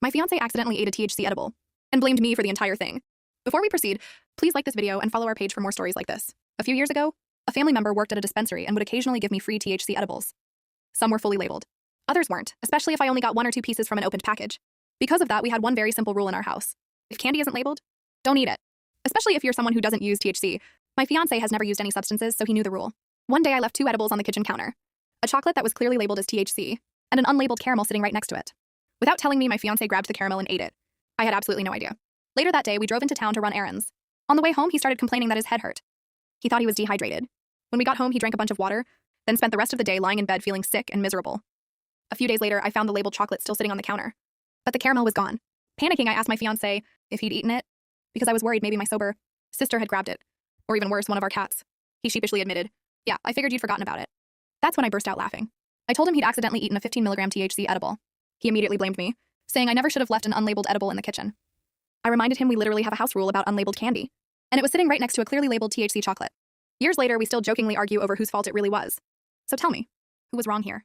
My fiancé accidentally ate a THC edible and blamed me for the entire thing. Before we proceed, please like this video and follow our page for more stories like this. A few years ago, a family member worked at a dispensary and would occasionally give me free THC edibles. Some were fully labeled. Others weren't, especially if I only got 1 or 2 pieces from an opened package. Because of that, we had one very simple rule in our house. If candy isn't labeled, don't eat it. Especially if you're someone who doesn't use THC. My fiancé has never used any substances, so he knew the rule. One day I left 2 edibles on the kitchen counter. A chocolate that was clearly labeled as THC, and an unlabeled caramel sitting right next to it. Without telling me, my fiancé grabbed the caramel and ate it. I had absolutely no idea. Later that day, we drove into town to run errands. On the way home, he started complaining that his head hurt. He thought he was dehydrated. When we got home, he drank a bunch of water, then spent the rest of the day lying in bed feeling sick and miserable. A few days later, I found the labeled chocolate still sitting on the counter. But the caramel was gone. Panicking, I asked my fiancé if he'd eaten it, because I was worried maybe my sober sister had grabbed it. Or even worse, one of our cats. He sheepishly admitted, "Yeah, I figured you'd forgotten about it." That's when I burst out laughing. I told him he'd accidentally eaten a 15 mg THC edible. He immediately blamed me, saying I never should have left an unlabeled edible in the kitchen. I reminded him we literally have a house rule about unlabeled candy, and it was sitting right next to a clearly labeled THC chocolate. Years later, we still jokingly argue over whose fault it really was. So tell me, who was wrong here?